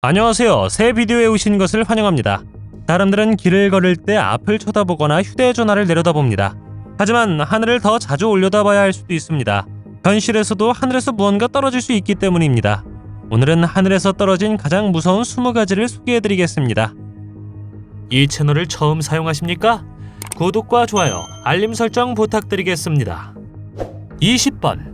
안녕하세요. 새 비디오에 오신 것을 환영합니다. 사람들은 길을 걸을 때 앞을 쳐다보거나 휴대전화를 내려다봅니다. 하지만 하늘을 더 자주 올려다봐야 할 수도 있습니다. 현실에서도 하늘에서 무언가 떨어질 수 있기 때문입니다. 오늘은 하늘에서 떨어진 가장 무서운 20가지를 소개해드리겠습니다. 이 채널을 처음 사용하십니까? 구독과 좋아요, 알림 설정 부탁드리겠습니다. 20번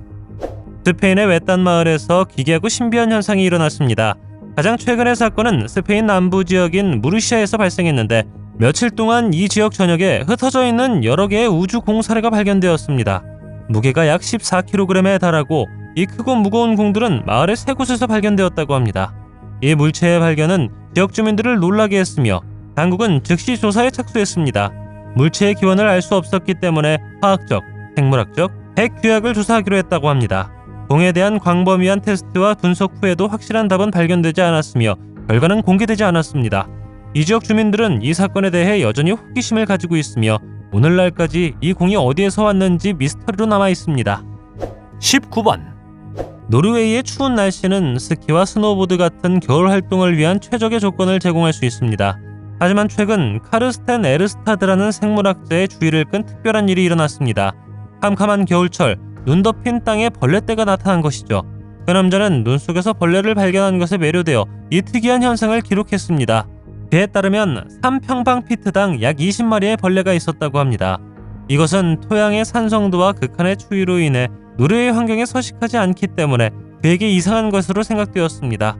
스페인의 외딴 마을에서 기괴하고 신비한 현상이 일어났습니다. 가장 최근의 사건은 스페인 남부 지역인 무르시아에서 발생했는데 며칠 동안 이 지역 전역에 흩어져 있는 여러 개의 우주 공사례가 발견되었습니다. 무게가 약 14kg에 달하고 이 크고 무거운 공들은 마을의 세 곳에서 발견되었다고 합니다. 이 물체의 발견은 지역 주민들을 놀라게 했으며 당국은 즉시 조사에 착수했습니다. 물체의 기원을 알 수 없었기 때문에 화학적, 생물학적, 핵규약을 조사하기로 했다고 합니다. 공에 대한 광범위한 테스트와 분석 후에도 확실한 답은 발견되지 않았으며 결과는 공개되지 않았습니다. 이 지역 주민들은 이 사건에 대해 여전히 호기심을 가지고 있으며 오늘날까지 이 공이 어디에서 왔는지 미스터리로 남아 있습니다. 19번 노르웨이의 추운 날씨는 스키와 스노보드 같은 겨울 활동을 위한 최적의 조건을 제공할 수 있습니다. 하지만 최근 카르스텐 에르스타드라는 생물학자의 주의를 끈 특별한 일이 일어났습니다. 캄캄한 겨울철, 눈 덮인 땅에 벌레떼가 나타난 것이죠. 그 남자는 눈 속에서 벌레를 발견한 것에 매료되어 이 특이한 현상을 기록했습니다. 그에 따르면 3평방피트당 약 20마리의 벌레가 있었다고 합니다. 이것은 토양의 산성도와 극한의 추위로 인해 노르웨이 환경에 서식하지 않기 때문에 되게 이상한 것으로 생각되었습니다.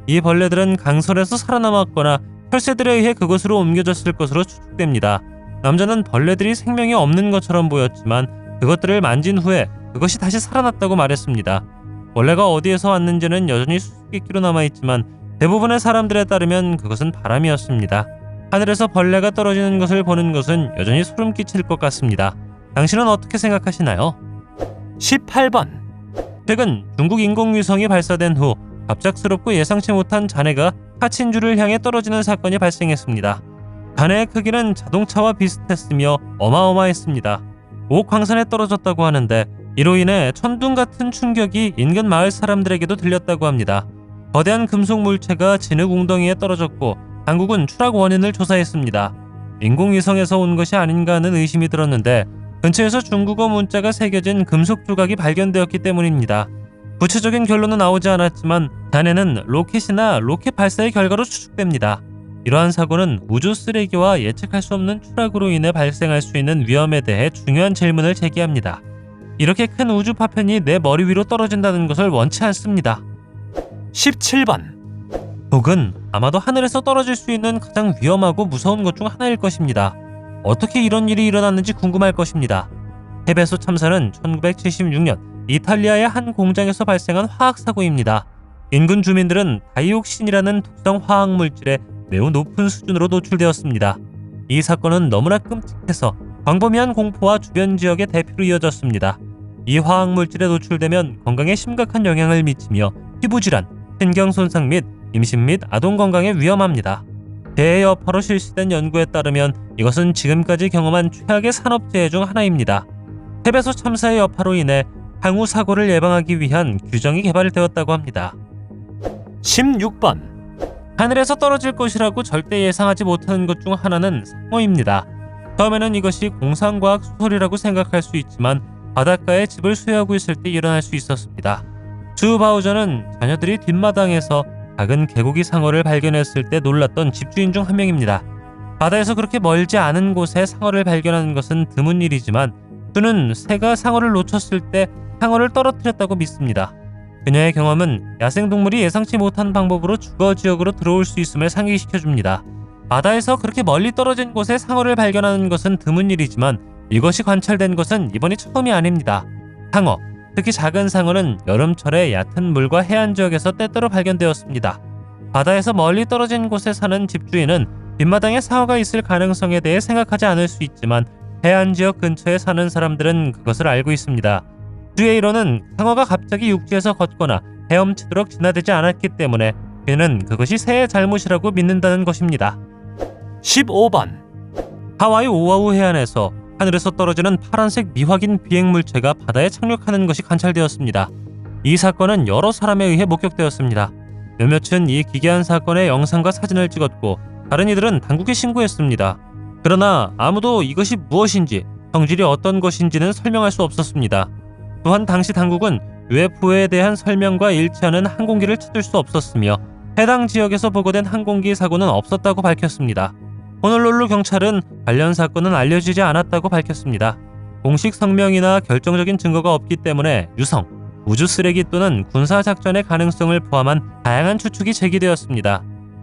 이 벌레들은 강설에서 살아남았거나 혈새들에 의해 그곳으로 옮겨졌을 것으로 추측됩니다. 남자는 벌레들이 생명이 없는 것처럼 보였지만 그것들을 만진 후에 그것이 다시 살아났다고 말했습니다. 벌레가 어디에서 왔는지는 여전히 수수께끼로 남아있지만 대부분의 사람들에 따르면 그것은 바람이었습니다. 하늘에서 벌레가 떨어지는 것을 보는 것은 여전히 소름 끼칠 것 같습니다. 당신은 어떻게 생각하시나요? 18번 최근 중국 인공위성이 발사된 후 갑작스럽고 예상치 못한 잔해가 하친주를 향해 떨어지는 사건이 발생했습니다. 잔해의 크기는 자동차와 비슷했으며 어마어마했습니다. 옥황산에 떨어졌다고 하는데 이로 인해 천둥 같은 충격이 인근 마을 사람들에게도 들렸다고 합니다. 거대한 금속 물체가 진흙 웅덩이에 떨어졌고 당국은 추락 원인을 조사했습니다. 인공위성에서 온 것이 아닌가 하는 의심이 들었는데 근처에서 중국어 문자가 새겨진 금속 조각이 발견되었기 때문입니다. 구체적인 결론은 나오지 않았지만 잔해는 로켓이나 로켓 발사의 결과로 추측됩니다. 이러한 사고는 우주 쓰레기와 예측할 수 없는 추락으로 인해 발생할 수 있는 위험에 대해 중요한 질문을 제기합니다. 이렇게 큰 우주 파편이 내 머리 위로 떨어진다는 것을 원치 않습니다. 17번 혹은 아마도 하늘에서 떨어질 수 있는 가장 위험하고 무서운 것 중 하나일 것입니다. 어떻게 이런 일이 일어났는지 궁금할 것입니다. 헤베소 참사는 1976년 이탈리아의 한 공장에서 발생한 화학사고입니다. 인근 주민들은 다이옥신이라는 독성 화학물질에 매우 높은 수준으로 노출되었습니다. 이 사건은 너무나 끔찍해서 광범위한 공포와 주변 지역의 대피로 이어졌습니다. 이 화학물질에 노출되면 건강에 심각한 영향을 미치며 피부질환, 신경손상 및 임신 및 아동 건강에 위험합니다. 재해 여파로 실시된 연구에 따르면 이것은 지금까지 경험한 최악의 산업재해 중 하나입니다. 헤베소 참사의 여파로 인해 향후 사고를 예방하기 위한 규정이 개발되었다고 합니다. 16번 하늘에서 떨어질 것이라고 절대 예상하지 못하는 것 중 하나는 상어입니다. 처음에는 이것이 공상과학 소설이라고 생각할 수 있지만 바닷가에 집을 수리하고 있을 때 일어날 수 있었습니다. 주 바우저는 자녀들이 뒷마당에서 작은 개고기 상어를 발견했을 때 놀랐던 집주인 중 한 명입니다. 바다에서 그렇게 멀지 않은 곳에 상어를 발견하는 것은 드문 일이지만 주는 새가 상어를 놓쳤을 때 상어를 떨어뜨렸다고 믿습니다. 그녀의 경험은 야생동물이 예상치 못한 방법으로 주거 지역으로 들어올 수 있음을 상기시켜줍니다. 바다에서 그렇게 멀리 떨어진 곳에 상어를 발견하는 것은 드문 일이지만 이것이 관찰된 것은 이번이 처음이 아닙니다. 상어, 특히 작은 상어는 여름철에 얕은 물과 해안 지역에서 때때로 발견되었습니다. 바다에서 멀리 떨어진 곳에 사는 집주인은 뒷마당에 상어가 있을 가능성에 대해 생각하지 않을 수 있지만 해안 지역 근처에 사는 사람들은 그것을 알고 있습니다. 그의 일원은 상어가 갑자기 육지에서 걷거나 헤엄치도록 진화되지 않았기 때문에 그는 그것이 새의 잘못이라고 믿는다는 것입니다. 15번 하와이 오아후 해안에서 하늘에서 떨어지는 파란색 미확인 비행물체가 바다에 착륙하는 것이 관찰되었습니다. 이 사건은 여러 사람에 의해 목격되었습니다. 몇몇은 이 기괴한 사건의 영상과 사진을 찍었고 다른 이들은 당국에 신고했습니다. 그러나 아무도 이것이 무엇인지 성질이 어떤 것인지는 설명할 수 없었습니다. 또한 당시 당국은 UFO에 대한 설명과 일치하는 항공기를 찾을 수 없었으며 해당 지역에서 보고된 항공기 사고는 없었다고 밝혔습니다. 호놀룰루 경찰은 관련 사건은 알려지지 않았다고 밝혔습니다. 공식 성명이나 결정적인 증거가 없기 때문에 유성, 우주 쓰레기 또는 군사 작전의 가능성을 포함한 다양한 추측이 제기되었습니다.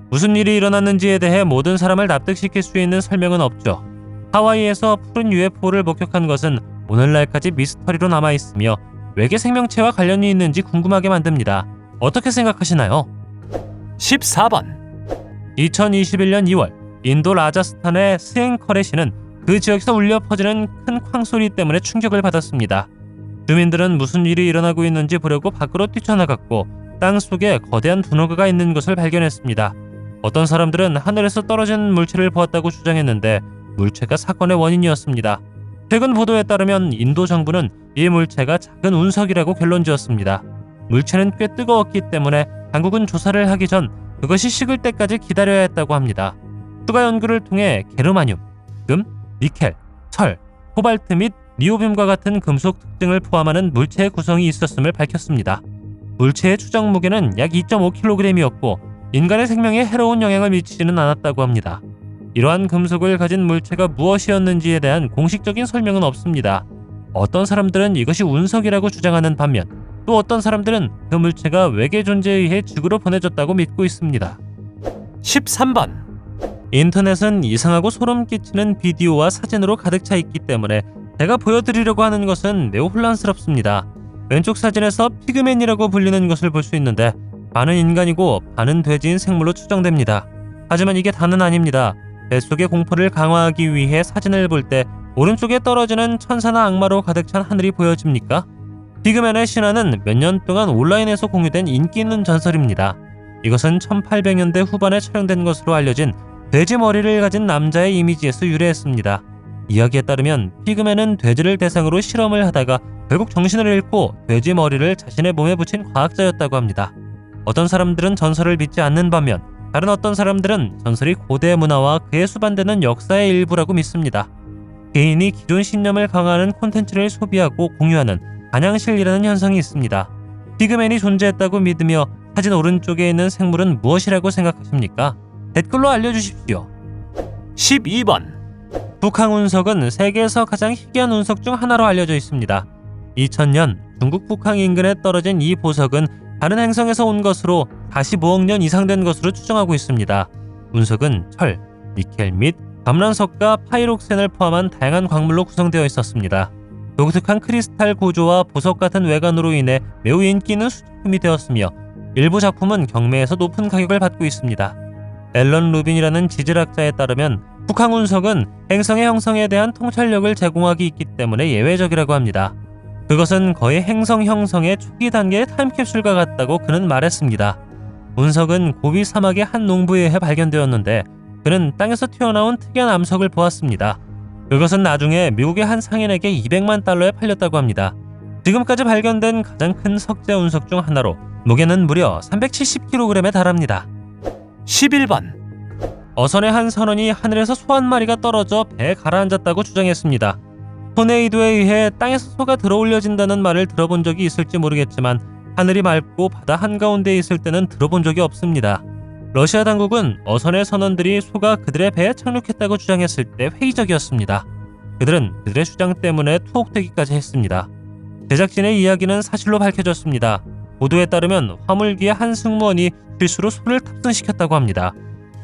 무슨 일이 일어났는지에 대해 모든 사람을 납득시킬 수 있는 설명은 없죠. 하와이에서 푸른 UFO를 목격한 것은 오늘날까지 미스터리로 남아있으며 외계 생명체와 관련이 있는지 궁금하게 만듭니다. 어떻게 생각하시나요? 14번 2021년 2월 인도 라자스탄의 스앵커레시는 그 지역에서 울려 퍼지는 큰 쾅소리 때문에 충격을 받았습니다. 주민들은 무슨 일이 일어나고 있는지 보려고 밖으로 뛰쳐나갔고 땅 속에 거대한 둔어가 있는 것을 발견했습니다. 어떤 사람들은 하늘에서 떨어진 물체를 보았다고 주장했는데 물체가 사건의 원인이었습니다. 최근 보도에 따르면 인도 정부는 이 물체가 작은 운석이라고 결론지었습니다. 물체는 꽤 뜨거웠기 때문에 당국은 조사를 하기 전 그것이 식을 때까지 기다려야 했다고 합니다. 추가 연구를 통해 게르마늄, 금, 니켈, 철, 코발트 및 니오빔과 같은 금속 특징을 포함하는 물체의 구성이 있었음을 밝혔습니다. 물체의 추정 무게는 약 2.5kg이었고 인간의 생명에 해로운 영향을 미치지는 않았다고 합니다. 이러한 금속을 가진 물체가 무엇이었는지에 대한 공식적인 설명은 없습니다. 어떤 사람들은 이것이 운석이라고 주장하는 반면 또 어떤 사람들은 그 물체가 외계 존재에 의해 지구로 보내졌다고 믿고 있습니다. 13번 인터넷은 이상하고 소름 끼치는 비디오와 사진으로 가득 차 있기 때문에 제가 보여드리려고 하는 것은 매우 혼란스럽습니다. 왼쪽 사진에서 피그맨이라고 불리는 것을 볼 수 있는데 반은 인간이고 반은 돼지인 생물로 추정됩니다. 하지만 이게 다는 아닙니다. 뱃속의 공포를 강화하기 위해 사진을 볼 때 오른쪽에 떨어지는 천사나 악마로 가득 찬 하늘이 보여집니까? 피그맨의 신화는 몇 년 동안 온라인에서 공유된 인기 있는 전설입니다. 이것은 1800년대 후반에 촬영된 것으로 알려진 돼지 머리를 가진 남자의 이미지에서 유래했습니다. 이야기에 따르면 피그맨은 돼지를 대상으로 실험을 하다가 결국 정신을 잃고 돼지 머리를 자신의 몸에 붙인 과학자였다고 합니다. 어떤 사람들은 전설을 믿지 않는 반면 다른 어떤 사람들은 전설이 고대 문화와 그에 수반되는 역사의 일부라고 믿습니다. 개인이 기존 신념을 강화하는 콘텐츠를 소비하고 공유하는 반향실이라는 현상이 있습니다. 피그맨이 존재했다고 믿으며 사진 오른쪽에 있는 생물은 무엇이라고 생각하십니까? 댓글로 알려주십시오. 12번 북한 운석은 세계에서 가장 희귀한 운석 중 하나로 알려져 있습니다. 2000년 중국 북한 인근에 떨어진 이 보석은 다른 행성에서 온 것으로 45억 년 이상 된 것으로 추정하고 있습니다. 운석은 철, 니켈 및 감란석과 파이록센을 포함한 다양한 광물로 구성되어 있었습니다. 독특한 크리스탈 구조와 보석 같은 외관으로 인해 매우 인기 있는 수집품이 되었으며 일부 작품은 경매에서 높은 가격을 받고 있습니다. 앨런 루빈이라는 지질학자에 따르면 북한 운석은 행성의 형성에 대한 통찰력을 제공하기 있기 때문에 예외적이라고 합니다. 그것은 거의 행성 형성의 초기 단계의 타임캡슐과 같다고 그는 말했습니다. 운석은 고비 사막의 한 농부에 의해 발견되었는데 그는 땅에서 튀어나온 특이한 암석을 보았습니다. 그것은 나중에 미국의 한 상인에게 200만 달러에 팔렸다고 합니다. 지금까지 발견된 가장 큰 석재 운석 중 하나로 무게는 무려 370kg에 달합니다. 11번 어선의 한 선원이 하늘에서 소 한 마리가 떨어져 배에 가라앉았다고 주장했습니다. 토네이도에 의해 땅에서 소가 들어올려진다는 말을 들어본 적이 있을지 모르겠지만 하늘이 맑고 바다 한가운데 있을 때는 들어본 적이 없습니다. 러시아 당국은 어선의 선원들이 소가 그들의 배에 착륙했다고 주장했을 때 회의적이었습니다. 그들은 그들의 주장 때문에 투옥되기까지 했습니다. 제작진의 이야기는 사실로 밝혀졌습니다. 보도에 따르면 화물기의 한 승무원이 실수로 소를 탑승시켰다고 합니다.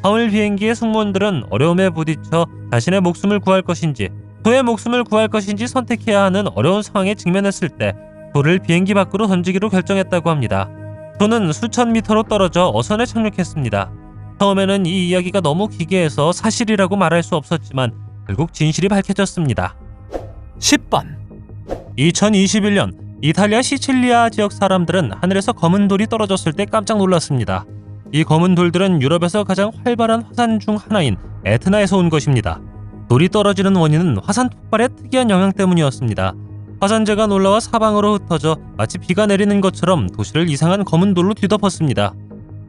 화물 비행기의 승무원들은 어려움에 부딪혀 자신의 목숨을 구할 것인지 소의 목숨을 구할 것인지 선택해야 하는 어려운 상황에 직면했을 때 소를 비행기 밖으로 던지기로 결정했다고 합니다. 소는 수천 미터로 떨어져 어선에 착륙했습니다. 처음에는 이 이야기가 너무 기괴해서 사실이라고 말할 수 없었지만 결국 진실이 밝혀졌습니다. 10번 2021년 이탈리아 시칠리아 지역 사람들은 하늘에서 검은 돌이 떨어졌을 때 깜짝 놀랐습니다. 이 검은 돌들은 유럽에서 가장 활발한 화산 중 하나인 에트나에서 온 것입니다. 돌이 떨어지는 원인은 화산 폭발의 특이한 영향 때문이었습니다. 화산재가 놀라와 사방으로 흩어져 마치 비가 내리는 것처럼 도시를 이상한 검은 돌로 뒤덮었습니다.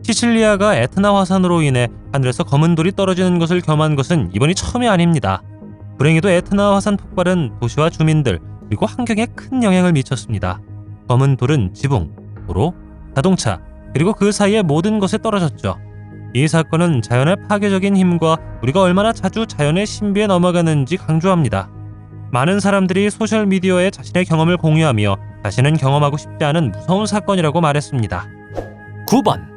시칠리아가 에트나 화산으로 인해 하늘에서 검은 돌이 떨어지는 것을 겸한 것은 이번이 처음이 아닙니다. 불행히도 에트나 화산 폭발은 도시와 주민들 그리고 환경에 큰 영향을 미쳤습니다. 검은 돌은 지붕, 도로, 자동차 그리고 그 사이의 모든 것에 떨어졌죠. 이 사건은 자연의 파괴적인 힘과 우리가 얼마나 자주 자연의 신비에 넘어가는지 강조합니다. 많은 사람들이 소셜미디어에 자신의 경험을 공유하며 자신은 경험하고 싶지 않은 무서운 사건이라고 말했습니다. 9번,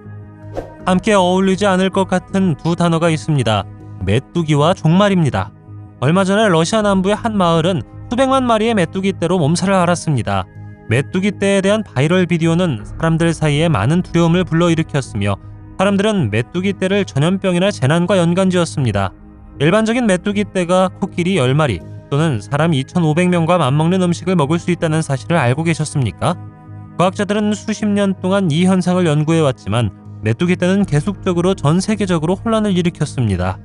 함께 어울리지 않을 것 같은 두 단어가 있습니다. 메뚜기와 종말입니다. 얼마 전에 러시아 남부의 한 마을은 수백만 마리의 메뚜기 떼로 몸살을 앓았습니다. 메뚜기 떼에 대한 바이럴 비디오는 사람들 사이에 많은 두려움을 불러일으켰으며 사람들은 메뚜기 떼를 전염병이나 재난과 연관지었습니다. 일반적인 메뚜기 떼가 코끼리 10마리 또는 사람 2,500명과 맞먹는 음식을 먹을 수 있다는 사실을 알고 계셨습니까? 과학자들은 수십 년 동안 이 현상을 연구해왔지만 메뚜기 떼는 계속적으로 전 세계적으로 혼란을 일으켰습니다.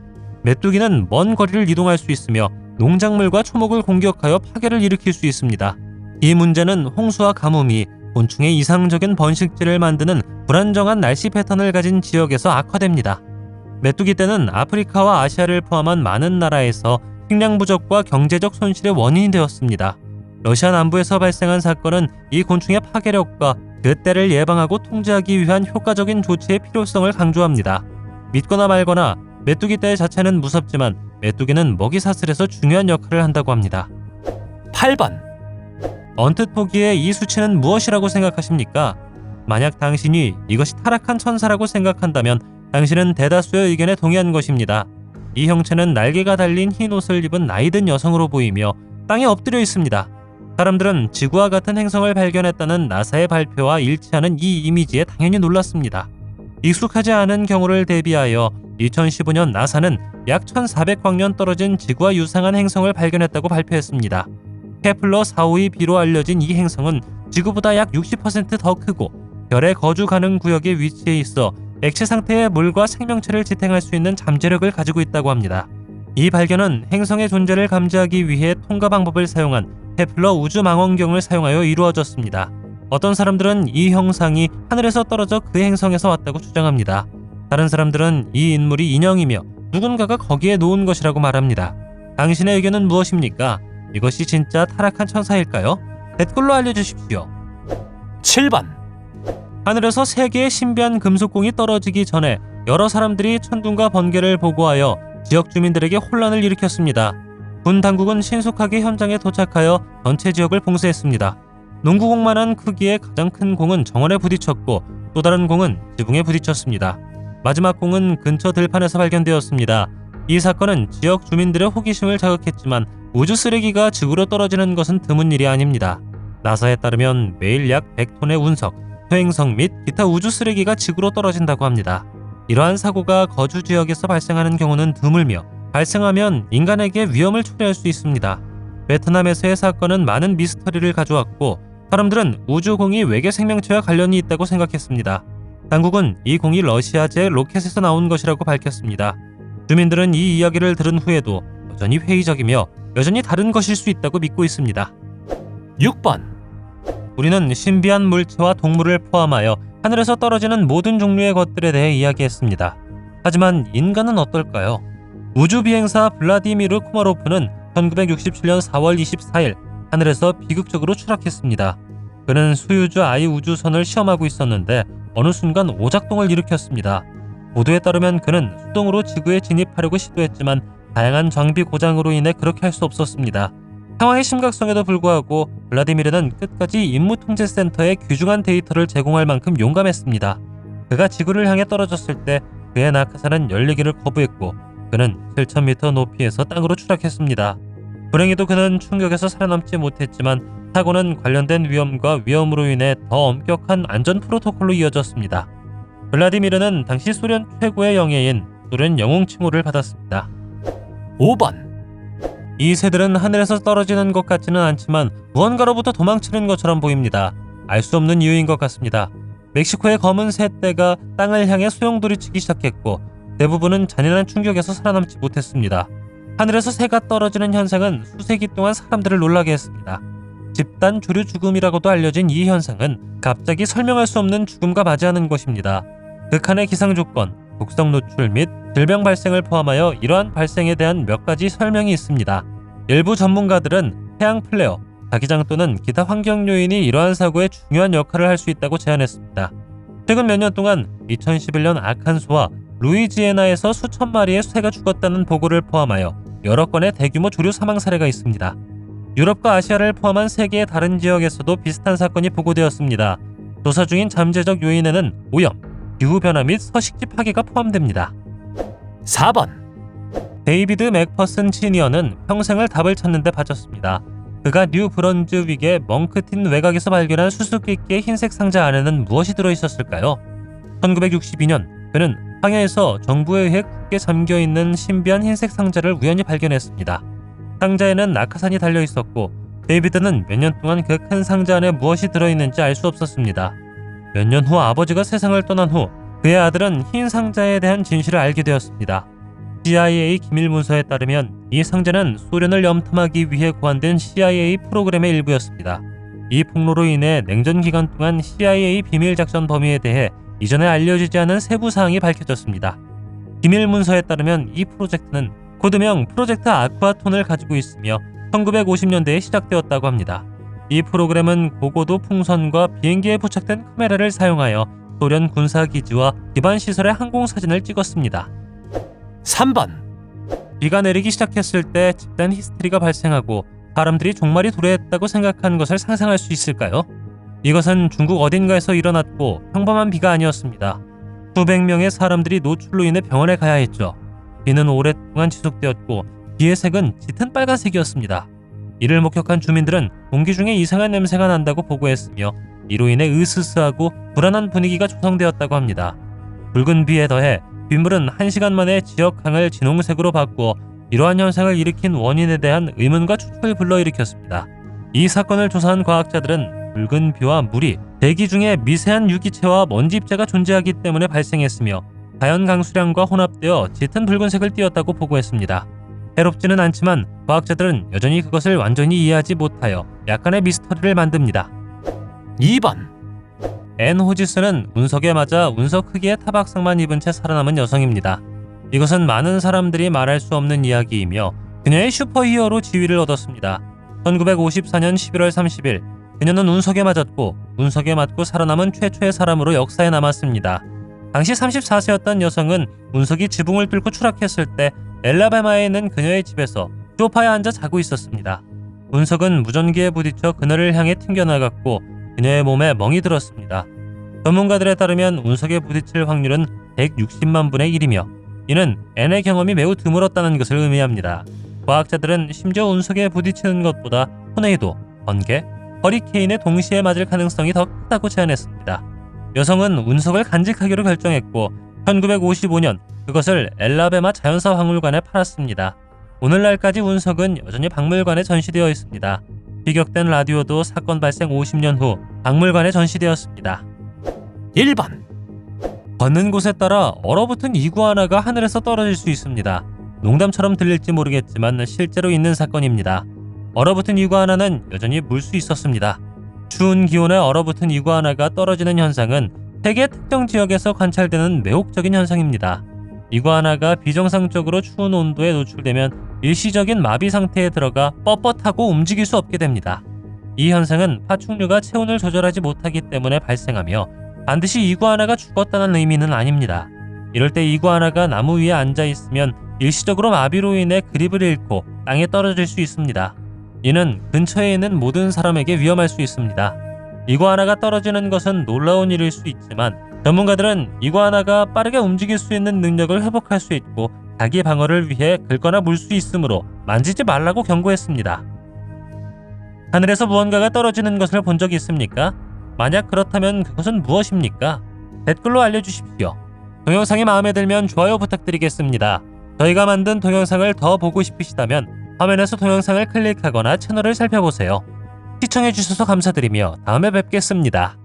메뚜기는 먼 거리를 이동할 수 있으며 농작물과 초목을 공격하여 파괴를 일으킬 수 있습니다. 이 문제는 홍수와 가뭄이 곤충의 이상적인 번식지를 만드는 불안정한 날씨 패턴을 가진 지역에서 악화됩니다. 메뚜기 떼는 아프리카와 아시아를 포함한 많은 나라에서 식량 부족과 경제적 손실의 원인이 되었습니다. 러시아 남부에서 발생한 사건은 이 곤충의 파괴력과 그 떼를 예방하고 통제하기 위한 효과적인 조치의 필요성을 강조합니다. 믿거나 말거나 메뚜기 떼 자체는 무섭지만 메뚜기는 먹이 사슬에서 중요한 역할을 한다고 합니다. 8번, 언뜻 보기에 이 수치는 무엇이라고 생각하십니까? 만약 당신이 이것이 타락한 천사라고 생각한다면 당신은 대다수의 의견에 동의한 것입니다. 이 형체는 날개가 달린 흰 옷을 입은 나이든 여성으로 보이며 땅에 엎드려 있습니다. 사람들은 지구와 같은 행성을 발견했다는 나사의 발표와 일치하는 이 이미지에 당연히 놀랐습니다. 익숙하지 않은 경우를 대비하여 2015년 나사는 약 1400광년 떨어진 지구와 유사한 행성을 발견했다고 발표했습니다. 케플러 452b로 알려진 이 행성은 지구보다 약 60% 더 크고 별의 거주 가능 구역에 위치해 있어 액체 상태의 물과 생명체를 지탱할 수 있는 잠재력을 가지고 있다고 합니다. 이 발견은 행성의 존재를 감지하기 위해 통과 방법을 사용한 케플러 우주망원경을 사용하여 이루어졌습니다. 어떤 사람들은 이 형상이 하늘에서 떨어져 그 행성에서 왔다고 주장합니다. 다른 사람들은 이 인물이 인형이며 누군가가 거기에 놓은 것이라고 말합니다. 당신의 의견은 무엇입니까? 이것이 진짜 타락한 천사일까요? 댓글로 알려주십시오. 7번, 하늘에서 3개의 신비한 금속공이 떨어지기 전에 여러 사람들이 천둥과 번개를 보고하여 지역 주민들에게 혼란을 일으켰습니다. 군 당국은 신속하게 현장에 도착하여 전체 지역을 봉쇄했습니다. 농구공만한 크기의 가장 큰 공은 정원에 부딪혔고 또 다른 공은 지붕에 부딪혔습니다. 마지막 공은 근처 들판에서 발견되었습니다. 이 사건은 지역 주민들의 호기심을 자극했지만 우주 쓰레기가 지구로 떨어지는 것은 드문 일이 아닙니다. 나사에 따르면 매일 약 100톤의 운석, 소행성 및 기타 우주 쓰레기가 지구로 떨어진다고 합니다. 이러한 사고가 거주 지역에서 발생하는 경우는 드물며 발생하면 인간에게 위험을 초래할 수 있습니다. 베트남에서의 사건은 많은 미스터리를 가져왔고 사람들은 우주공이 외계 생명체와 관련이 있다고 생각했습니다. 당국은 이 공이 러시아제 로켓에서 나온 것이라고 밝혔습니다. 주민들은 이 이야기를 들은 후에도 여전히 회의적이며 여전히 다른 것일 수 있다고 믿고 있습니다. 6번, 우리는 신비한 물체와 동물을 포함하여 하늘에서 떨어지는 모든 종류의 것들에 대해 이야기했습니다. 하지만 인간은 어떨까요? 우주비행사 블라디미르 코마로프는 1967년 4월 24일 하늘에서 비극적으로 추락했습니다. 그는 소유주 I 우주선을 시험하고 있었는데 어느 순간 오작동을 일으켰습니다. 보도에 따르면 그는 수동으로 지구에 진입하려고 시도했지만 다양한 장비 고장으로 인해 그렇게 할 수 없었습니다. 상황의 심각성에도 불구하고 블라디미르는 끝까지 임무통제센터에 귀중한 데이터를 제공할 만큼 용감했습니다. 그가 지구를 향해 떨어졌을 때 그의 낙하산은 열리기를 거부했고 그는 7,000m 높이에서 땅으로 추락했습니다. 불행히도 그는 충격에서 살아남지 못했지만 사고는 관련된 위험과 위험으로 인해 더 엄격한 안전 프로토콜로 이어졌습니다. 블라디미르는 당시 소련 최고의 영예인 소련 영웅 칭호를 받았습니다. 5번, 이 새들은 하늘에서 떨어지는 것 같지는 않지만 무언가로부터 도망치는 것처럼 보입니다. 알 수 없는 이유인 것 같습니다. 멕시코의 검은 새떼가 땅을 향해 소용돌이치기 시작했고 대부분은 잔인한 충격에서 살아남지 못했습니다. 하늘에서 새가 떨어지는 현상은 수세기 동안 사람들을 놀라게 했습니다. 집단 조류 죽음이라고도 알려진 이 현상은 갑자기 설명할 수 없는 죽음과 맞이하는 것입니다. 극한의 기상조건, 독성 노출 및 질병 발생을 포함하여 이러한 발생에 대한 몇 가지 설명이 있습니다. 일부 전문가들은 태양 플레어, 자기장 또는 기타 환경 요인이 이러한 사고에 중요한 역할을 할 수 있다고 제안했습니다. 최근 몇 년 동안 2011년 아칸소와 루이지애나에서 수천 마리의 새가 죽었다는 보고를 포함하여 여러 건의 대규모 조류 사망 사례가 있습니다. 유럽과 아시아를 포함한 세계의 다른 지역에서도 비슷한 사건이 보고되었습니다. 조사 중인 잠재적 요인에는 오염, 기후변화 및 서식지 파괴가 포함됩니다. 4번, 데이비드 맥퍼슨 시니어는 평생을 답을 찾는 데 바쳤습니다. 그가 뉴 브런즈윅의 멍크틴 외곽에서 발견한 수수께끼의 흰색 상자 안에는 무엇이 들어있었을까요? 1962년 그는 황야에서 정부에 의해 굳게 잠겨있는 신비한 흰색 상자를 우연히 발견했습니다. 상자에는 낙하산이 달려있었고 데이비드는 몇 년 동안 그 큰 상자 안에 무엇이 들어있는지 알 수 없었습니다. 몇 년 후 아버지가 세상을 떠난 후 그의 아들은 흰 상자에 대한 진실을 알게 되었습니다. CIA 기밀 문서에 따르면 이 상자는 소련을 염탐하기 위해 고안된 CIA 프로그램의 일부였습니다. 이 폭로로 인해 냉전 기간 동안 CIA 비밀 작전 범위에 대해 이전에 알려지지 않은 세부 사항이 밝혀졌습니다. 기밀 문서에 따르면 이 프로젝트는 코드명 프로젝트 아쿠아톤을 가지고 있으며 1950년대에 시작되었다고 합니다. 이 프로그램은 고고도 풍선과 비행기에 부착된 카메라를 사용하여 소련 군사기지와 기반 시설의 항공 사진을 찍었습니다. 3번, 비가 내리기 시작했을 때 집단 히스테리가 발생하고 사람들이 종말이 도래했다고 생각한 것을 상상할 수 있을까요? 이것은 중국 어딘가에서 일어났고 평범한 비가 아니었습니다. 수백 명의 사람들이 노출로 인해 병원에 가야 했죠. 비는 오랫동안 지속되었고 비의 색은 짙은 빨간색이었습니다. 이를 목격한 주민들은 공기 중에 이상한 냄새가 난다고 보고했으며 이로 인해 으스스하고 불안한 분위기가 조성되었다고 합니다. 붉은 비에 더해 빗물은 1시간 만에 지역강을 진홍색으로 바꾸어 이러한 현상을 일으킨 원인에 대한 의문과 추측을 불러일으켰습니다. 이 사건을 조사한 과학자들은 붉은 비와 물이 대기 중에 미세한 유기체와 먼지 입자가 존재하기 때문에 발생했으며 자연 강수량과 혼합되어 짙은 붉은색을 띠었다고 보고했습니다. 해롭지는 않지만 과학자들은 여전히 그것을 완전히 이해하지 못하여 약간의 미스터리를 만듭니다. 2번, 앤 호지스는 운석에 맞아 운석 크기의 타박상만 입은 채 살아남은 여성입니다. 이것은 많은 사람들이 말할 수 없는 이야기이며 그녀의 슈퍼히어로 지위를 얻었습니다. 1954년 11월 30일 그녀는 운석에 맞았고 운석에 맞고 살아남은 최초의 사람으로 역사에 남았습니다. 당시 34세였던 여성은 운석이 지붕을 뚫고 추락했을 때 엘라바마에 있는 그녀의 집에서 소파에 앉아 자고 있었습니다. 운석은 무전기에 부딪혀 그녀를 향해 튕겨나갔고 그녀의 몸에 멍이 들었습니다. 전문가들에 따르면 운석에 부딪힐 확률은 160만 분의 1이며 이는 앤의 경험이 매우 드물었다는 것을 의미합니다. 과학자들은 심지어 운석에 부딪히는 것보다 토네이도, 번개, 허리케인에 동시에 맞을 가능성이 더 크다고 제안했습니다. 여성은 운석을 간직하기로 결정했고 1955년 그것을 엘라베마 자연사 박물관에 팔았습니다. 오늘날까지 운석은 여전히 박물관에 전시되어 있습니다. 비격된 라디오도 사건 발생 50년 후 박물관에 전시되었습니다. 1번, 걷는 곳에 따라 얼어붙은 이구아나가 하늘에서 떨어질 수 있습니다. 농담처럼 들릴지 모르겠지만 실제로 있는 사건입니다. 얼어붙은 이구아나는 여전히 물 수 있었습니다. 추운 기온에 얼어붙은 이구아나가 떨어지는 현상은 세계 특정 지역에서 관찰되는 매혹적인 현상입니다. 이구아나가 비정상적으로 추운 온도에 노출되면 일시적인 마비 상태에 들어가 뻣뻣하고 움직일 수 없게 됩니다. 이 현상은 파충류가 체온을 조절하지 못하기 때문에 발생하며 반드시 이구아나가 죽었다는 의미는 아닙니다. 이럴 때 이구아나가 나무 위에 앉아 있으면 일시적으로 마비로 인해 그립을 잃고 땅에 떨어질 수 있습니다. 이는 근처에 있는 모든 사람에게 위험할 수 있습니다. 이구아나가 떨어지는 것은 놀라운 일일 수 있지만 전문가들은 이구아나가 빠르게 움직일 수 있는 능력을 회복할 수 있고 자기 방어를 위해 긁거나 물 수 있으므로 만지지 말라고 경고했습니다. 하늘에서 무언가가 떨어지는 것을 본 적이 있습니까? 만약 그렇다면 그것은 무엇입니까? 댓글로 알려주십시오. 동영상이 마음에 들면 좋아요 부탁드리겠습니다. 저희가 만든 동영상을 더 보고 싶으시다면 화면에서 동영상을 클릭하거나 채널을 살펴보세요. 시청해주셔서 감사드리며 다음에 뵙겠습니다.